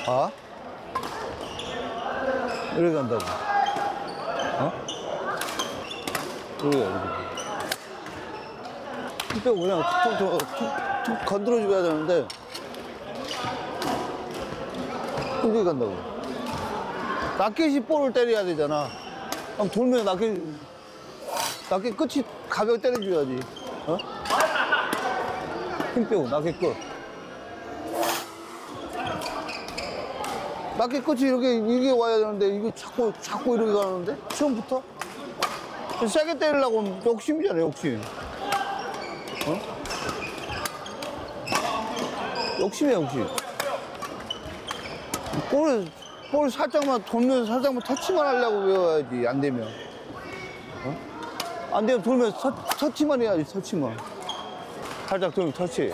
아? 이렇게 간다고. 이렇게 가야지. 힘 빼고 그냥 툭 건드려줘야 되는데, 이렇게 간다고. 라켓이 볼을 때려야 되잖아. 그럼 돌면 라켓 끝이 가볍게 때려줘야지. 힘 빼고 라켓 끝. 라켓 끝이 이게 와야 되는데, 이거 자꾸 이렇게 가는데? 처음부터? 세게 때리려고 욕심이잖아, 욕심. 욕심이야, 욕심. 볼 살짝만 돌면서 살짝만 터치만 하려고 외워야지, 안 되면. 안 되면 돌면서 터치만 해야지, 터치만. 살짝 돌면 터치.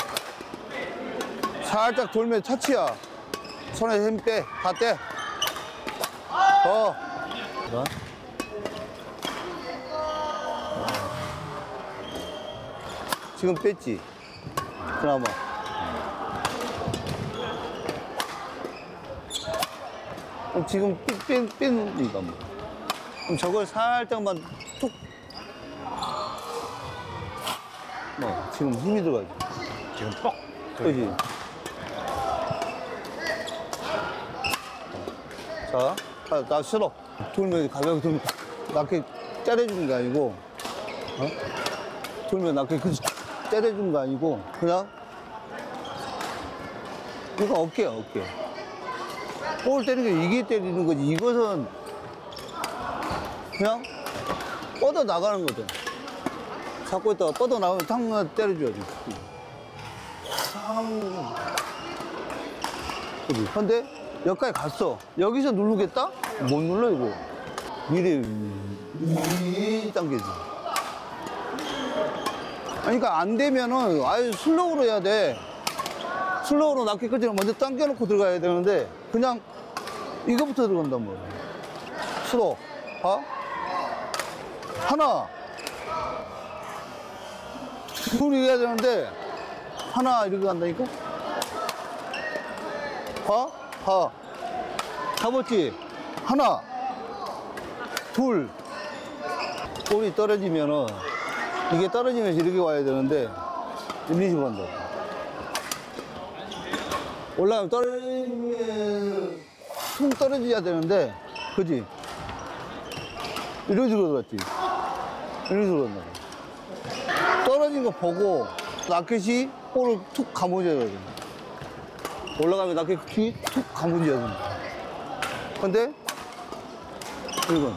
살짝 돌면 터치야. 손에 힘 빼, 다 떼. 지금 뺐지? 그나마. 그럼 지금 뺀니까 뭐. 그럼 저걸 살짝만 툭. 지금 힘이 들어가지. 지금 뻑. 그지? 자, 나 싫어. 돌면 가볍게 돌면 낮게 때려주는 게 아니고, 돌면 낮게 때려주는 거 아니고, 그냥, 이거 어깨야, 어깨. 볼 때리는 게 이게 때리는 거지. 이것은 그냥 뻗어 나가는 거죠. 잡고 있다가 뻗어 나가면 탕 때려줘야지. 근데 여기까지 갔어. 여기서 누르겠다? 못 눌러, 이거. 미리 당겨지. 그러니까 안 되면은 아예 슬로우로 해야 돼. 슬로우로 낮게 끝을 먼저 당겨놓고 들어가야 되는데, 그냥 이거부터 들어간단 말이야. 슬로우. 봐. 하나. 둘이 해야 되는데, 하나 이렇게 간다니까? 봐. 잡았지? 하나. 둘. 볼이 떨어지면은, 이게 떨어지면서 이렇게 와야 되는데, 이런 식으로 간다. 올라가면 떨어지면, 퉁 떨어져야 되는데, 그지? 이런 식으로 들어갔지? 이런 식으로 간다. 떨어진 거 보고, 라켓이 볼을 툭 감아줘야 돼. 올라가면 라켓이 툭 감아줘야 된다. 근데, 이건.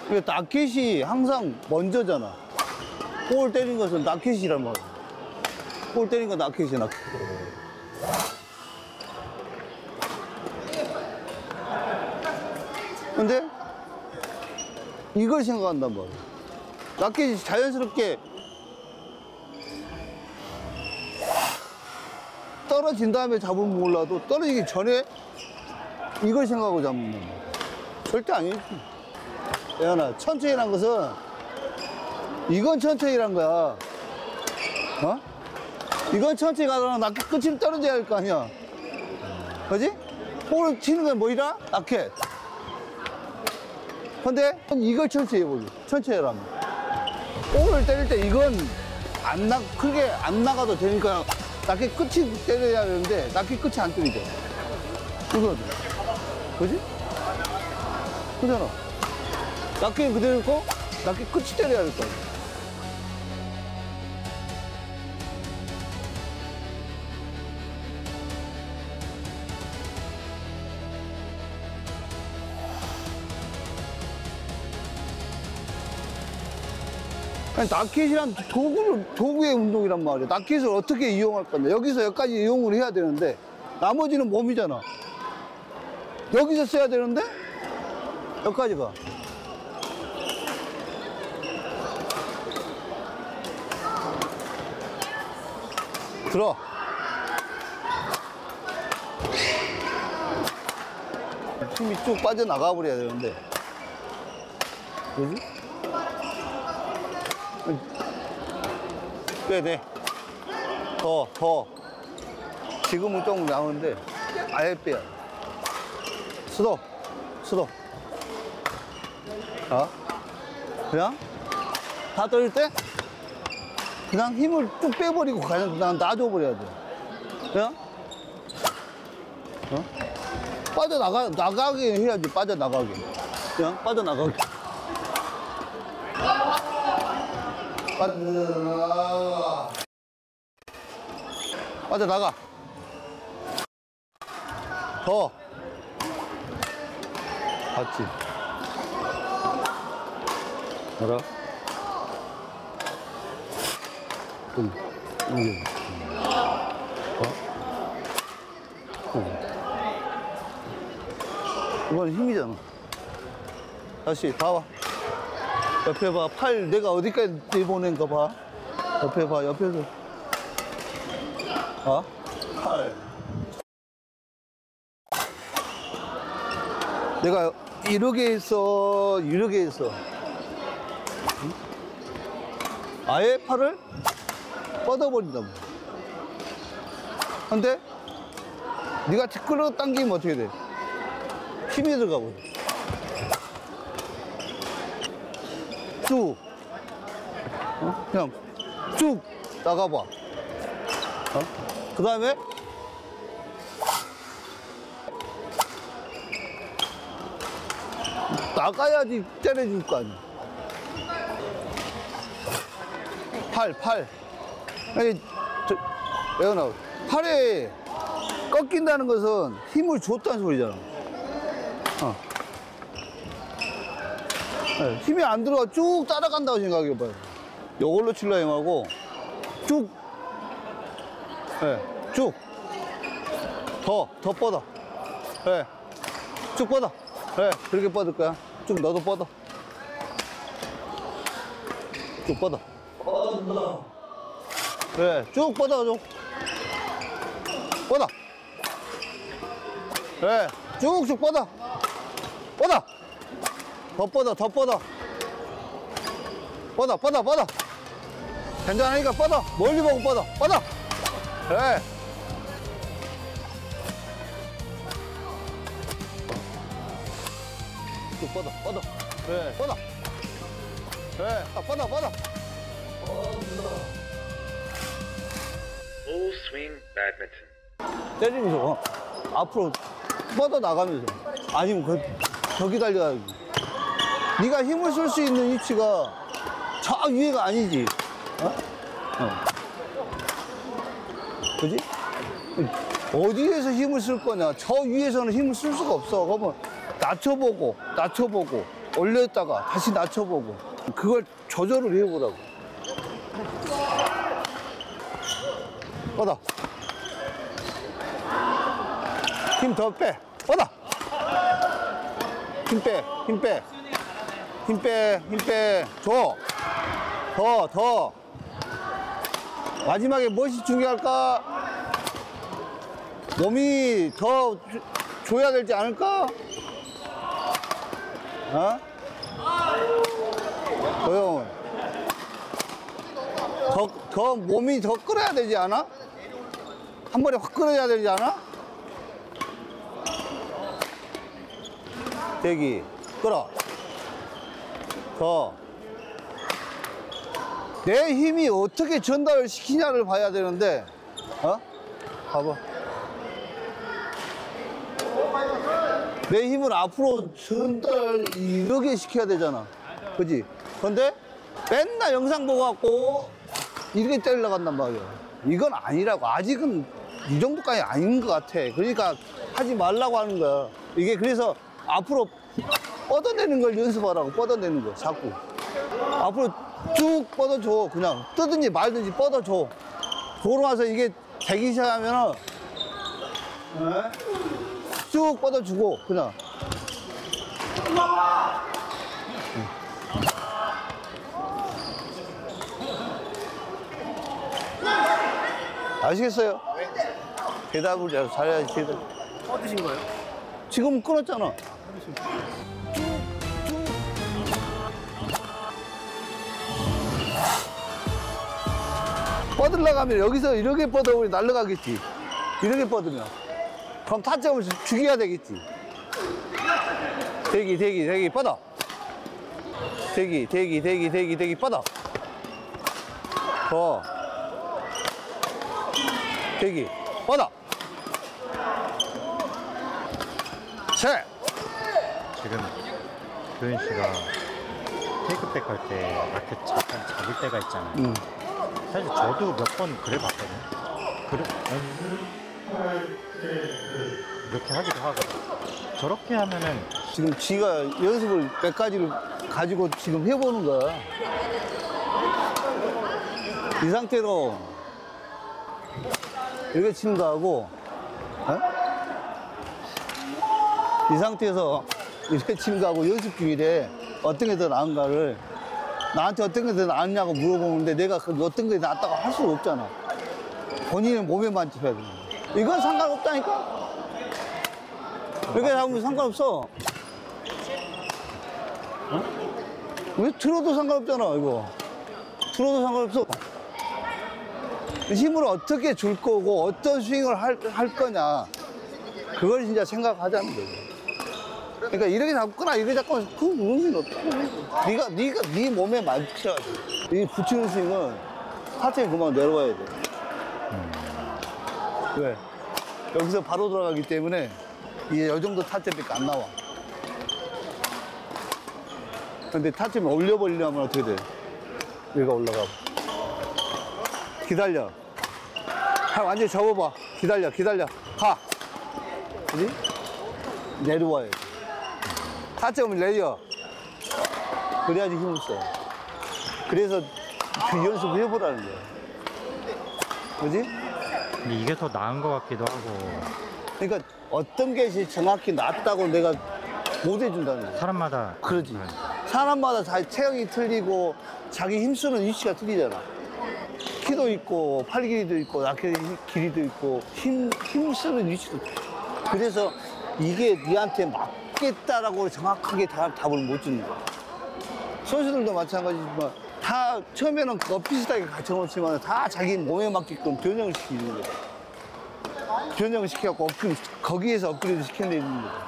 이게 라켓이 항상 먼저잖아. 볼 때린 것은 라켓이란 말이야. 볼 때린 건 라켓이야, 라켓. 근데 이걸 생각한단 말이야. 라켓이 자연스럽게 떨어진 다음에 잡으면 몰라도 떨어지기 전에 이걸 생각하고 잡는 거야. 절대 아니지. 예언아, 천천히란 것은 이건 천천히란 거야. 이건 천천히 가다가 라켓 끝이 떨어져야 할 거 아니야. 그지? 볼을 치는 건 뭐이라? 라켓. 근데 이걸 천천히 해보기. 천천히 해라면. 볼을 때릴 때 이건 크게 안 나가도 되니까 라켓 끝이 때려야 되는데 라켓 끝이 안 때리죠. 이거는. 그지? 그잖아. 라켓 그대로 있고 라켓 끝이 때려야 될 거 아니야. 아니, 라켓이란 도구의 운동이란 말이야. 라켓을 어떻게 이용할 건데. 여기서 여기까지 이용을 해야 되는데, 나머지는 몸이잖아. 여기서 써야 되는데, 여기까지 가. 들어. 힘이 쭉 빠져나가 버려야 되는데. 그지? 빼내. 더. 지금은 좀 나오는데 아예 빼야 돼. 스톱. 그냥 다 떨릴 때 그냥 힘을 쭉 빼버리고 그냥 놔줘버려야 돼. 그냥 나가게 해야지. 빠져나가게. 그냥 빠져나가게. 빠져나가. 더. 봤지? 알아? 이게. 이건 힘이잖아. 다시 봐봐. 옆에 봐. 팔 내가 어디까지 내보낸가 봐. 옆에 봐. 옆에서. 팔. 내가 이렇게 했어. 응? 아예 팔을 뻗어버린다고. 근데 네가 끌어당기면 어떻게 돼? 힘이 들어가고. 쭉. 그냥 쭉 나가봐. 그 다음에 나가야지 때려줄 거 아니야. 팔. 예언아, 팔에 꺾인다는 것은 힘을 줬다는 소리잖아. 네, 힘이 안 들어가 쭉 따라간다고 생각해봐요. 요걸로 칠라 힘하고 쭉. 네, 쭉. 더 뻗어. 네, 쭉 뻗어. 네, 그렇게 뻗을 거야. 쭉 너도 뻗어. 쭉 뻗어. 그래, 쭉 뻗어줘. 뻗어. 그래, 쭉쭉 뻗어. 뻗어. 더 뻗어. 뻗어. 괜찮으니까 뻗어. 멀리 보고 뻗어. 그래. 쭉 뻗어. 그래, 뻗어. 그래, 뻗어. Full swing badminton. 때리면서 앞으로 뻗어 나가면서. 아니면 저기 달려야지. 네가 힘을 쓸 수 있는 위치가 저 위에가 아니지. 그지? 어디에서 힘을 쓸 거냐? 저 위에서는 힘을 쓸 수가 없어. 그러면 낮춰보고 올렸다가 다시 낮춰보고 그걸 조절을 해보라고. 뻗어. 힘 더 빼. 뻗어. 힘 빼. 줘. 더. 마지막에 무엇이 중요할까? 몸이 더 줘야 되지 않을까? 도영은. 더 몸이 더 끌어야 되지 않아? 한 번에 확 끌어야 되지 않아? 대기. 끌어. 더. 내 힘이 어떻게 전달을 시키냐를 봐야 되는데, 봐봐. 내 힘을 앞으로 전달 이렇게 시켜야 되잖아. 그지? 근데 맨날 영상 보고 갖고 이렇게 때리려고 한단 말이야. 이건 아니라고. 아직은 이 정도까지 아닌 것 같아. 그러니까 하지 말라고 하는 거야. 이게 그래서 앞으로 뻗어내는 걸 연습하라고. 뻗어내는 거 자꾸 앞으로 쭉 뻗어줘. 그냥 뜨든지 말든지 뻗어줘. 그러고 나서 이게 되기 시작하면은 쭉 뻗어주고 그냥. 아시겠어요? 대답을 잘해야지. 대답. 뻗으신 거예요? 지금 끊었잖아. 뻗으려고 하면 여기서 이렇게 뻗어버리면 날아가겠지. 이렇게 뻗으면. 그럼 타점을 죽여야 되겠지. 대기, 뻗어. 대기, 뻗어. 더. 대기, 뻗어. 셋. 지금 교현 씨가 테이크백 할 때 라켓 잠깐 잡을 때가 있잖아요. 사실 저도 몇 번 그래 봤거든요. 이렇게 하기도 하고. 저렇게 하면은 지금 지가 연습을 몇 가지를 가지고 지금 해보는 거야. 이 상태로 이렇게 치는 거하고, 어? 이 상태에서 이렇게 치는 거하고 연습 중이래. 어떤 게 더 나은가를 나한테 어떤 게 더 나았냐고 물어보는데 내가 그 어떤 게 낫다고 할 수가 없잖아. 본인의 몸에만 짚어야 돼. 이건 상관없다니까? 이렇게 하면 상관없어. 어? 왜 들어도 상관없잖아, 이거. 들어도 상관없어. 힘을 어떻게 줄 거고, 어떤 스윙을 할 거냐. 그걸 진짜 생각하자는 거지. 그러니까 이렇게 잡거나 이렇게 잡거나 그 의미는 없다. 네 몸에 맞춰야지. 이 붙이는 스윙은 타점이 그만 내려와야 돼. 왜? 여기서 바로 들어가기 때문에 이게 이 정도 타점밖에 안 나와. 근데 타점을 올려버리려면 어떻게 돼? 여기가 올라가. 기다려. 완전히 접어봐. 기다려. 가. 그지? 내려와야 돼. 타점을 내려. 그래야지 힘을 써. 그래서 그 연습을 해보라는 거야. 그지? 근데 이게 더 나은 것 같기도 하고. 그러니까 어떤 게 정확히 낫다고 내가 못 해준다는 거야. 사람마다. 그러지. 네. 사람마다 다 체형이 틀리고 자기 힘쓰는 위치가 틀리잖아. 키도 있고 팔 길이도 있고 라켓 길이도 있고 힘쓰는 위치도. 그래서 이게 니한테 맞겠다라고 정확하게 답을 못 주는 거야. 선수들도 마찬가지지만 다 처음에는 비슷하게 갖춰놓지만 다 자기 몸에 맞게끔 변형을 시키는 거야. 변형을 시켜갖고 거기에서 업그레이드 시켜내는 거야.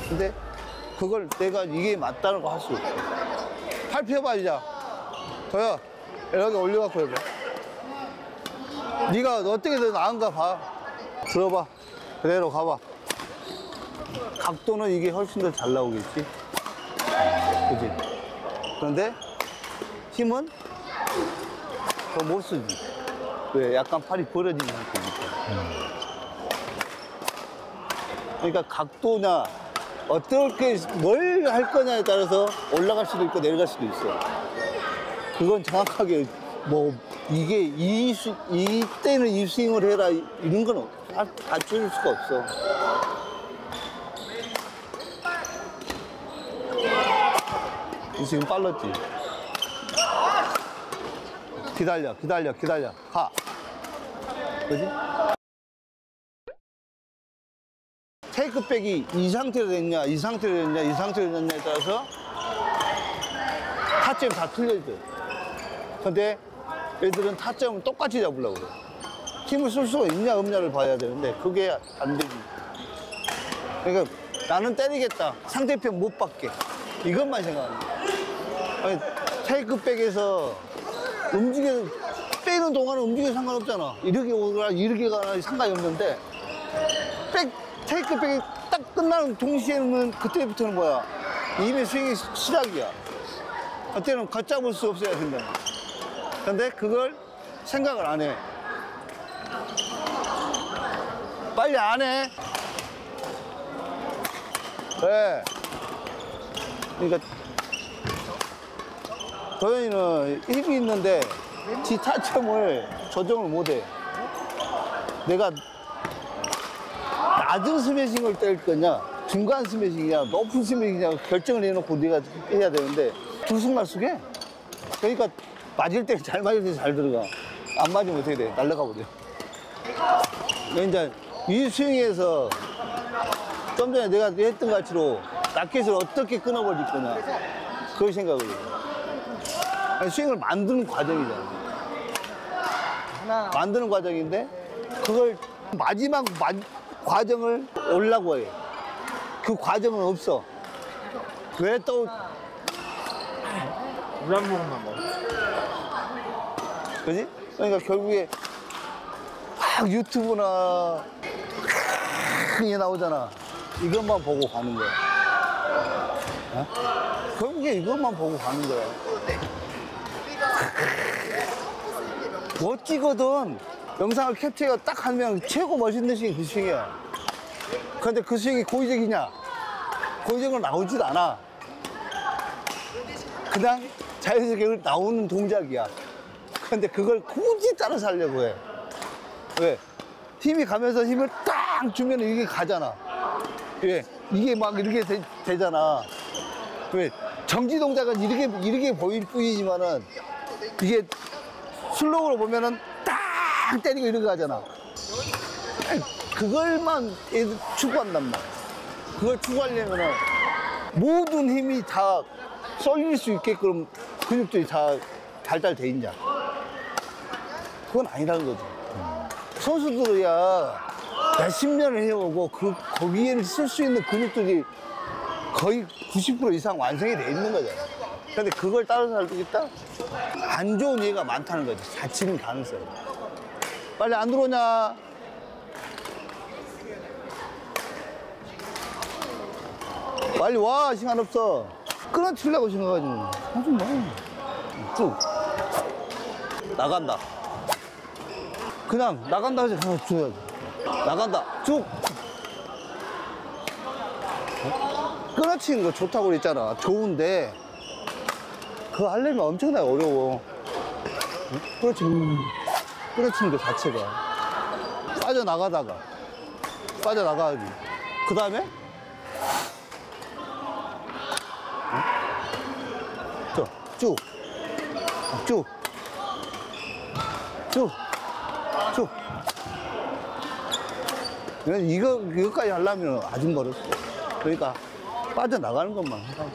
근데 그걸 내가 이게 맞다는 거 할 수 없어. 팔 펴봐, 이제. 더야, 여기 올려갖고 해봐. 네가 어떻게 더 나은가 봐. 들어봐. 그대로 가봐. 각도는 이게 훨씬 더 잘 나오겠지. 그지? 그런데 힘은 더 못 쓰지. 왜? 약간 팔이 벌어지는 상태니까. 그러니까 각도나 어떻게 뭘 할 거냐에 따라서 올라갈 수도 있고 내려갈 수도 있어. 그건 정확하게 뭐 이게 이때는 이 스윙을 해라 이런 건 갖춰줄 수가 없어. 이 지금 빨랐지. 기다려. 가. 그지? 테이크백이 이 상태로 됐냐, 이 상태로 됐냐에 따라서 타점이 다 틀려져. 근데 애들은 타점을 똑같이 잡으려고 그래. 힘을 쓸 수가 있냐, 없냐를 봐야 되는데 그게 안 되지. 그러니까 나는 때리겠다. 상대편 못 받게. 이것만 생각하는 거야. 아니, 테이크백에서 빼는 동안은 움직여도 상관없잖아. 이렇게 오거나 이렇게 가나 상관이 없는데 테이크백이 딱 끝나는 동시에는 그때부터는 뭐야? 이미 스윙이 시작이야. 그때는 걷잡을 수 없어야 된다. 근데 그걸 생각을 안 해. 빨리 안 해. 왜? 그러니까 도현이는 힘이 있는데 지 타점을 조정을 못 해. 내가 낮은 스매싱을 때릴 거냐, 중간 스매싱이냐, 높은 스매싱이냐 결정을 해놓고 네가 해야 되는데 들쑥날쑥해. 그러니까 맞을 때 잘 맞을 때 잘 들어가. 안 맞으면 어떻게 돼? 날아가 버려. 이제 이 스윙에서 좀 전에 내가 했던 것처럼 라켓을 어떻게 끊어버릴 거냐. 그걸 생각을 해요. 아니, 스윙을 만드는 과정이잖아. 만드는 과정인데 그걸 마지막 과정을 올라고 해. 그 과정은 없어. 왜 또 물 한 모금만 먹어. 그지? 그러니까 결국에 막 유튜브나 이게 나오잖아. 이것만 보고 가는 거야. 어? 결국에 이것만 보고 가는 거야. 뭐 찍어든 영상을 캡처해서 딱 하면 최고 멋있는 스윙이 그 스윙이야. 근데 그 스윙이 고의적이냐? 고의적으로 나오지도 않아. 그냥 자연스럽게 나오는 동작이야. 근데 그걸 굳이 따라서 하려고 해. 왜? 힘이 가면서 힘을 딱 주면 이게 가잖아. 왜? 이게 막 이렇게 되잖아. 왜? 정지 동작은 이렇게 보일 뿐이지만은 이게 슬로우로 보면은 딱 때리고 이렇게 가잖아. 그걸만 애들 추구한단 말이야. 그걸 추구하려면은 모든 힘이 다 쏠릴 수 있게끔 근육들이 다 발달돼 있냐. 그건 아니라는 거지. 선수들이야 몇십 년을 해오고 거기에 쓸 수 있는 근육들이 거의 90% 이상 완성이 돼 있는 거잖아. 근데 그걸 따라서 할 수 있다? 안 좋은 예가 많다는 거지. 다치는 가능성이. 빨리 안 들어오냐? 빨리 와. 시간 없어. 끊어치려고 생각하지. 하지 마. 쭉. 나간다. 그냥 나간다 하지. 그냥 줘야지. 나간다. 쭉. 끊어치는 거 좋다고 그랬잖아. 좋은데 그거 하려면 엄청나게 어려워. 끊어치는 거 자체가 빠져나가야지. 그 다음에 쭉. 이거까지 하려면 아직 멀었어. 그러니까 빠져나가는 것만 하라고.